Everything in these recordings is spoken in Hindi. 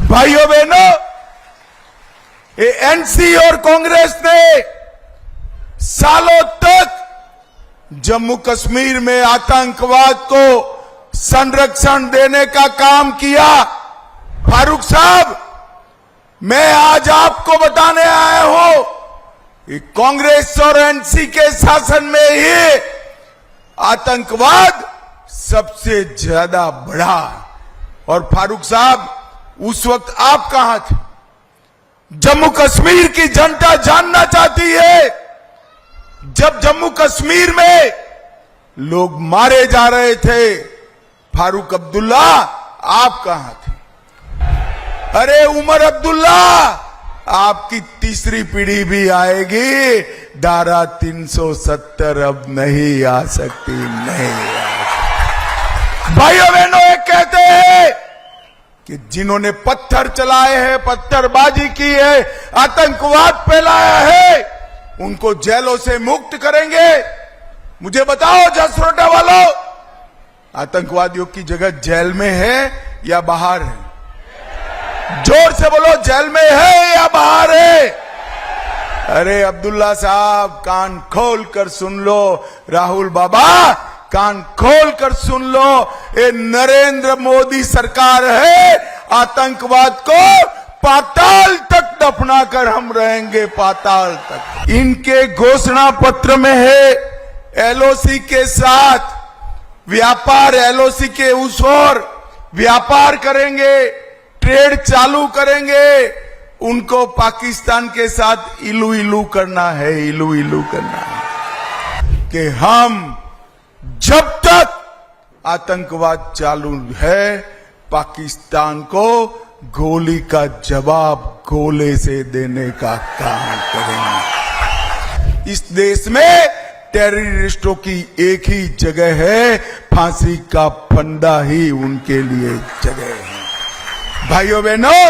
भाइयों बहनों, ये एनसी और कांग्रेस ने सालों तक जम्मू कश्मीर में आतंकवाद को संरक्षण देने का काम किया। फारूक साहब, मैं आज आपको बताने आया हूं कि कांग्रेस और एनसी के शासन में ही आतंकवाद सबसे ज्यादा बढ़ा। और फारूक साहब, उस वक्त आप कहां थे? जम्मू कश्मीर की जनता जानना चाहती है, जब जम्मू कश्मीर में लोग मारे जा रहे थे, फारूक अब्दुल्ला आप कहां थे? अरे उमर अब्दुल्ला, आपकी तीसरी पीढ़ी भी आएगी, धारा 370 अब नहीं आ सकती, नहीं आ सकती। भाइयों बहनों, एक कहते हैं कि जिन्होंने पत्थर चलाए हैं, पत्थरबाजी की है, आतंकवाद फैलाया है, उनको जेलों से मुक्त करेंगे। मुझे बताओ जसरोटा वालों, आतंकवादियों की जगह जेल में है या बाहर है? जोर से बोलो, जेल में है या बाहर है? अरे अब्दुल्ला साहब, कान खोल कर सुन लो। राहुल बाबा, कान खोल कर सुन लो। ये नरेंद्र मोदी सरकार है, आतंकवाद को पाताल तक दफना कर हम रहेंगे, पाताल तक। इनके घोषणा पत्र में है एलओसी के साथ व्यापार, एलओसी के उस ओर व्यापार करेंगे, ट्रेड चालू करेंगे। उनको पाकिस्तान के साथ इलू इलू करना है, इलू इलू करना है कि हम जब तक आतंकवाद चालू है, पाकिस्तान को गोली का जवाब गोले से देने का काम करेंगे। इस देश में टेररिस्टों की एक ही जगह है, फांसी का फंदा ही उनके लिए जगह है। भाइयों बहनों,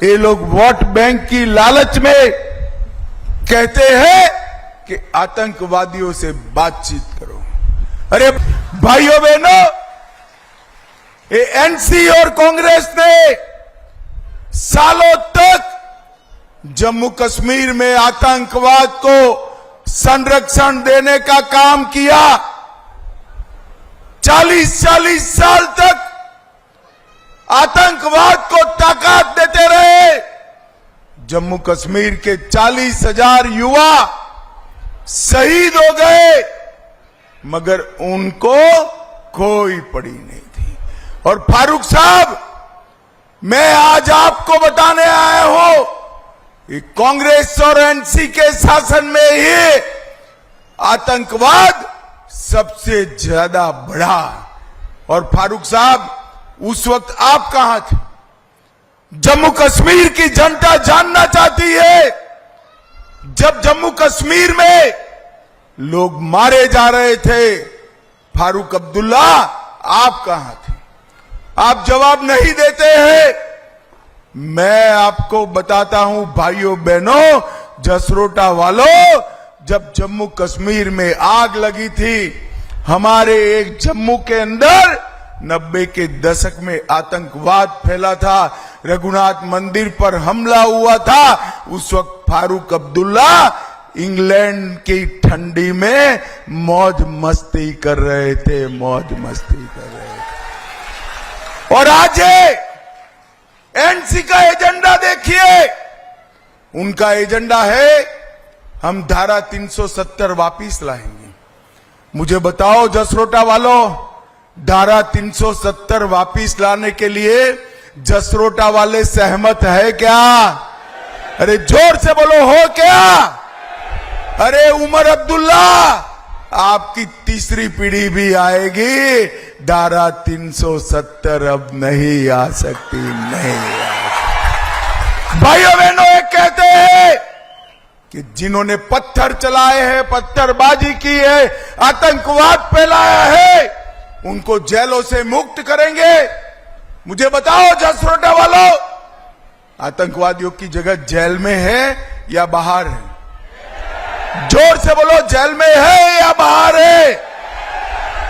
ये लोग वोट बैंक की लालच में कहते हैं कि आतंकवादियों से बातचीत करो। अरे भाइयों बहनों, ये एनसी और कांग्रेस ने सालों तक जम्मू कश्मीर में आतंकवाद को संरक्षण देने का काम किया। 40-40 साल तक आतंकवाद को ताकत देते रहे। जम्मू कश्मीर के 40,000 युवा शहीद हो गए, मगर उनको कोई पड़ी नहीं थी। और फारूक साहब, मैं आज आपको बताने आया हूं कि कांग्रेस और एनसी के शासन में ही आतंकवाद सबसे ज्यादा बढ़ा। और फारूक साहब, उस वक्त आप कहां थे? जम्मू कश्मीर की जनता जानना चाहती है, जब जम्मू कश्मीर में लोग मारे जा रहे थे, फारूक अब्दुल्ला आप कहां थे? आप जवाब नहीं देते हैं। मैं आपको बताता हूं भाइयों बहनों, जसरोटा वालों, जब जम्मू कश्मीर में आग लगी थी, हमारे एक जम्मू के अंदर 90 के दशक में आतंकवाद फैला था, रघुनाथ मंदिर पर हमला हुआ था, उस वक्त फारूक अब्दुल्ला इंग्लैंड की ठंडी में मौज मस्ती कर रहे थे, मौज मस्ती कर रहे थे। और आज एनसी का एजेंडा देखिए, उनका एजेंडा है हम धारा 370 वापिस लाएंगे। मुझे बताओ जसरोटा वालों, धारा 370 वापिस लाने के लिए जसरोटा वाले सहमत है क्या? अरे जोर से बोलो, हो क्या? अरे उमर अब्दुल्ला, आपकी तीसरी पीढ़ी भी आएगी, धारा 370 अब नहीं आ सकती, नहीं आ सकती। भाइयों बहनों, एक कहते हैं कि जिन्होंने पत्थर चलाए हैं, पत्थरबाजी की है, आतंकवाद फैलाया है, उनको जेलों से मुक्त करेंगे। मुझे बताओ जसरोटा वालों, आतंकवादियों की जगह जेल में है या बाहर है? जोर से बोलो, जेल में है या बाहर है?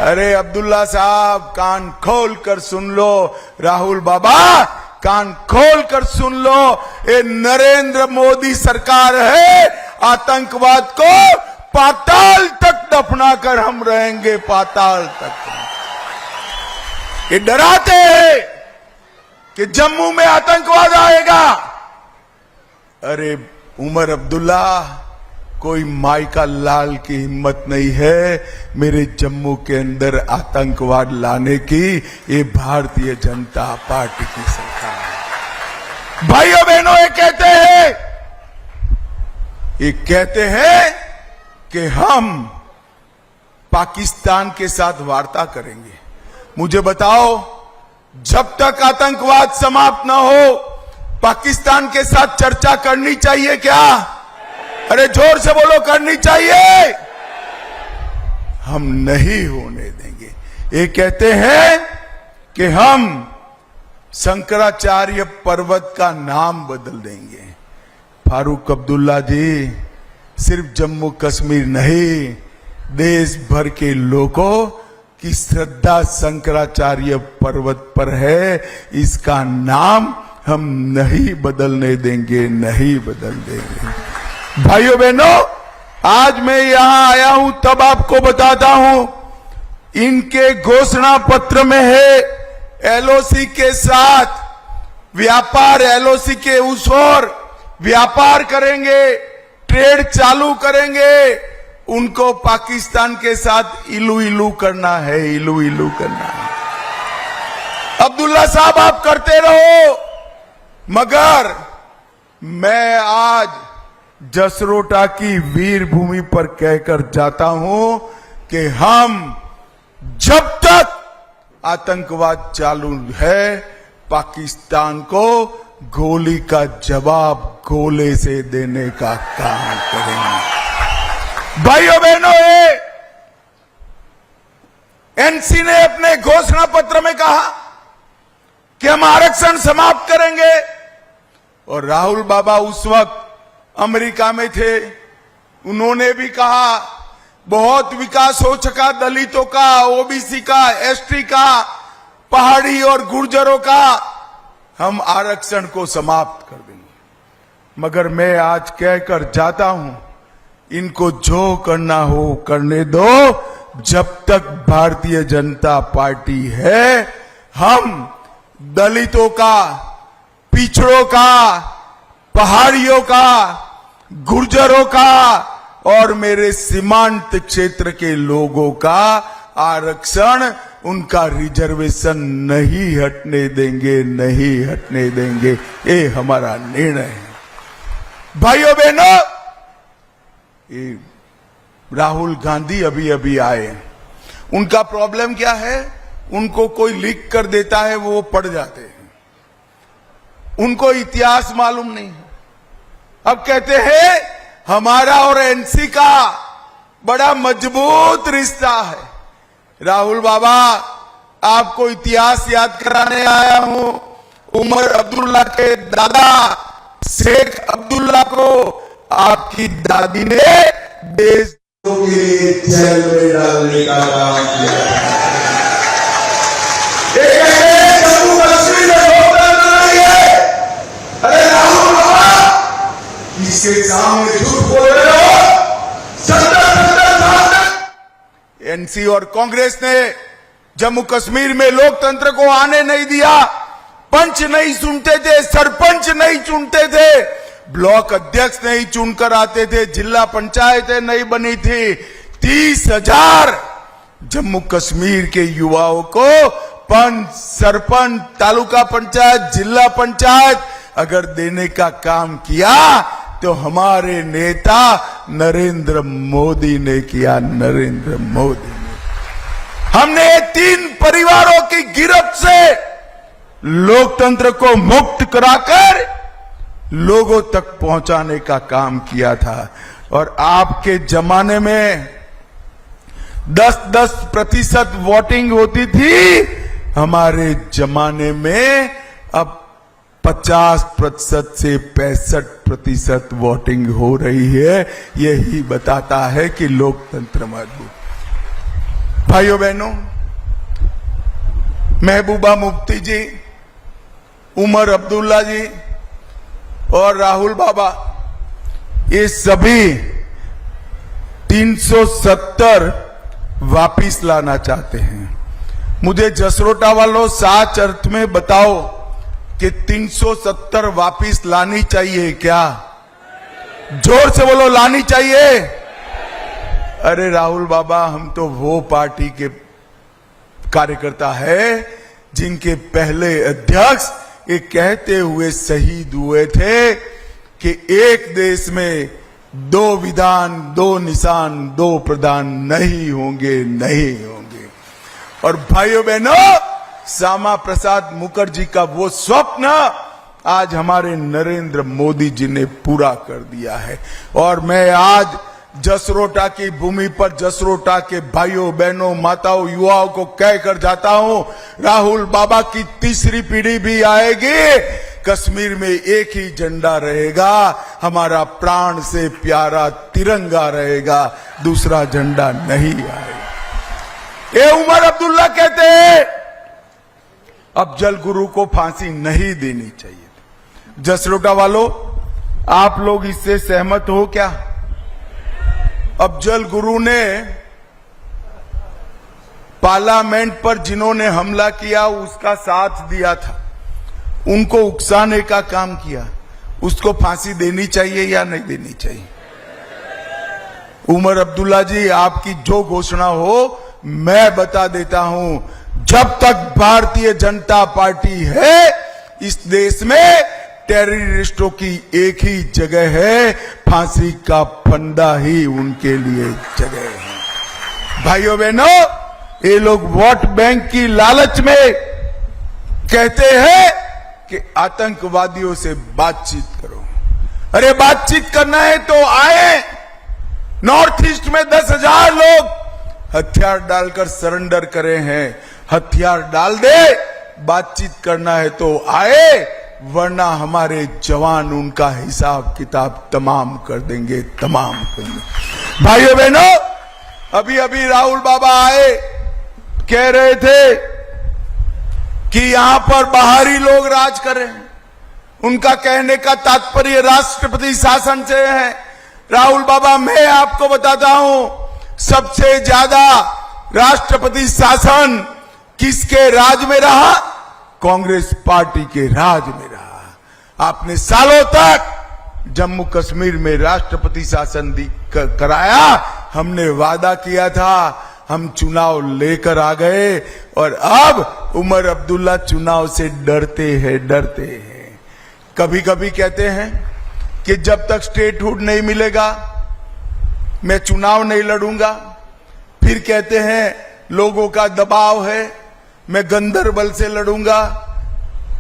अरे अब्दुल्ला साहब, कान खोल कर सुन लो। राहुल बाबा, कान खोल कर सुन लो, ये नरेंद्र मोदी सरकार है। आतंकवाद को पाताल तक दफना कर हम रहेंगे, पाताल तक। ये डराते हैं कि जम्मू में आतंकवाद आएगा। अरे उमर अब्दुल्ला, कोई माई का लाल की हिम्मत नहीं है मेरे जम्मू के अंदर आतंकवाद लाने की। ये भारतीय जनता पार्टी की सरकार है। भाइयों बहनों, ये कहते हैं कि हम पाकिस्तान के साथ वार्ता करेंगे। मुझे बताओ, जब तक आतंकवाद समाप्त न हो, पाकिस्तान के साथ चर्चा करनी चाहिए क्या? अरे जोर से बोलो, करनी चाहिए। हम नहीं होने देंगे। ये कहते हैं कि हम शंकराचार्य पर्वत का नाम बदल देंगे। फारूक अब्दुल्ला जी, सिर्फ जम्मू कश्मीर नहीं, देश भर के लोगों की श्रद्धा शंकराचार्य पर्वत पर है। इसका नाम हम नहीं बदलने देंगे, नहीं बदल देंगे। भाइयों बहनों, आज मैं यहां आया हूं तब आपको बताता हूं, इनके घोषणा पत्र में है एलओसी के साथ व्यापार, एलओसी के उस ओर व्यापार करेंगे, ट्रेड चालू करेंगे। उनको पाकिस्तान के साथ इलू इलू करना है, इलू इलू करना है। अब्दुल्ला साहब, आप करते रहो, मगर मैं आज जसरोटा की वीर भूमि पर कहकर जाता हूं कि हम जब तक आतंकवाद चालू है, पाकिस्तान को गोली का जवाब गोले से देने का काम करेंगे। भाइयों बहनों, एनसी ने अपने घोषणा पत्र में कहा कि हम आरक्षण समाप्त करेंगे, और राहुल बाबा उस वक्त अमेरिका में थे। उन्होंने भी कहा बहुत विकास हो चुका दलितों का, ओबीसी का, एसटी का, पहाड़ी और गुर्जरों का, हम आरक्षण को समाप्त कर देंगे। मगर मैं आज कहकर जाता हूं, इनको जो करना हो करने दो। जब तक भारतीय जनता पार्टी है, हम दलितों का, पिछड़ों का, पहाड़ियों का, गुर्जरों का और मेरे सीमांत क्षेत्र के लोगों का आरक्षण, उनका रिजर्वेशन नहीं हटने देंगे, नहीं हटने देंगे। ये हमारा निर्णय है। भाइयों बहनों, ये राहुल गांधी अभी अभी आए। उनका प्रॉब्लम क्या है? उनको कोई लिख कर देता है, वो पढ़ जाते हैं, उनको इतिहास मालूम नहीं है। अब कहते हैं हमारा और एनसी का बड़ा मजबूत रिश्ता है। राहुल बाबा, आपको इतिहास याद कराने आया हूं। उमर अब्दुल्ला के दादा शेख अब्दुल्ला को आपकी दादी ने देश के जेल में डालने का काम किया। जम्मू कश्मीर में लोकतंत्र नहीं है। अरे राहुल बाबा, इसके सामने झूठ बोल रहे हो। 70 साल तक एनसी और कांग्रेस ने जम्मू कश्मीर में लोकतंत्र को आने नहीं दिया। पंच नहीं चुनते थे, सरपंच नहीं चुनते थे, ब्लॉक अध्यक्ष नहीं चुनकर आते थे, जिला पंचायतें नहीं बनी थी। 30,000 जम्मू कश्मीर के युवाओं को पंच, सरपंच, तालुका पंचायत, जिला पंचायत अगर देने का काम किया तो हमारे नेता नरेंद्र मोदी ने किया, नरेंद्र मोदी ने। हमने 3 परिवारों की गिरफ्त से लोकतंत्र को मुक्त कराकर लोगों तक पहुंचाने का काम किया था। और आपके जमाने में 10-10% वोटिंग होती थी, हमारे जमाने में अब 50% से 65% वोटिंग हो रही है। यही बताता है कि लोकतंत्र मजबूत। भाइयों बहनों, महबूबा मुफ्ती जी उमर अब्दुल्ला जी और राहुल बाबा, ये सभी 370 वापिस लाना चाहते हैं। मुझे जसरोटा वालों साच अर्थ में बताओ कि 370 वापिस लानी चाहिए क्या? जोर से बोलो, लानी चाहिए? अरे राहुल बाबा, हम तो वो पार्टी के कार्यकर्ता है जिनके पहले अध्यक्ष ये कहते हुए शहीद हुए थे कि एक देश में 2 विधान, 2 निशान, 2 प्रधान नहीं होंगे, नहीं होंगे। और भाइयों बहनों, श्यामा प्रसाद मुखर्जी का वो स्वप्न आज हमारे नरेंद्र मोदी जी ने पूरा कर दिया है। और मैं आज जसरोटा की भूमि पर जसरोटा के भाइयों बहनों, माताओं, युवाओं को कहकर जाता हूं, राहुल बाबा की तीसरी पीढ़ी भी आएगी, कश्मीर में एक ही झंडा रहेगा, हमारा प्राण से प्यारा तिरंगा रहेगा, दूसरा झंडा नहीं आएगा। ये उमर अब्दुल्ला कहते हैं अफजल गुरु को फांसी नहीं देनी चाहिए। जसरोटा वालों, आप लोग इससे सहमत हो क्या? अफजल गुरु ने पार्लियामेंट पर जिन्होंने हमला किया उसका साथ दिया था, उनको उकसाने का काम किया, उसको फांसी देनी चाहिए या नहीं देनी चाहिए? उमर अब्दुल्ला जी, आपकी जो घोषणा हो मैं बता देता हूं, जब तक भारतीय जनता पार्टी है इस देश में टेररिस्टों की एक ही जगह है, फांसी का फंदा ही उनके लिए जगह है। भाइयों बहनों, ये लोग वोट बैंक की लालच में कहते हैं कि आतंकवादियों से बातचीत करो। अरे बातचीत करना है तो आए। नॉर्थ ईस्ट में 10,000 लोग हथियार डालकर सरेंडर करे हैं, हथियार डाल दे, बातचीत करना है तो आए, वरना हमारे जवान उनका हिसाब किताब तमाम कर देंगे, तमाम कर देंगे। भाइयों बहनों, अभी अभी राहुल बाबा आए, कह रहे थे कि यहां पर बाहरी लोग राज कर रहे हैं। उनका कहने का तात्पर्य राष्ट्रपति शासन से है। राहुल बाबा, मैं आपको बताता हूं, सबसे ज्यादा राष्ट्रपति शासन किसके राज में रहा? कांग्रेस पार्टी के राज में रहा। आपने सालों तक जम्मू कश्मीर में राष्ट्रपति शासन कराया। हमने वादा किया था, हम चुनाव लेकर आ गए, और अब उमर अब्दुल्ला चुनाव से डरते हैं। कभी कभी कहते हैं कि जब तक स्टेटहुड नहीं मिलेगा मैं चुनाव नहीं लड़ूंगा। फिर कहते हैं लोगों का दबाव है, मैं गंदरबल से लड़ूंगा।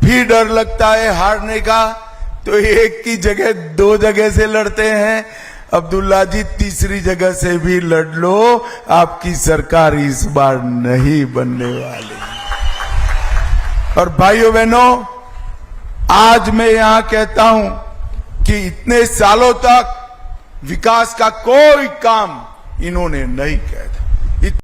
फिर डर लगता है हारने का, तो एक की जगह 2 जगह से लड़ते हैं। अब्दुल्ला जी, तीसरी जगह से भी लड़ लो, आपकी सरकार इस बार नहीं बनने वाली। और भाइयों बहनों, आज मैं यहां कहता हूं कि इतने सालों तक विकास का कोई काम इन्होंने नहीं किया।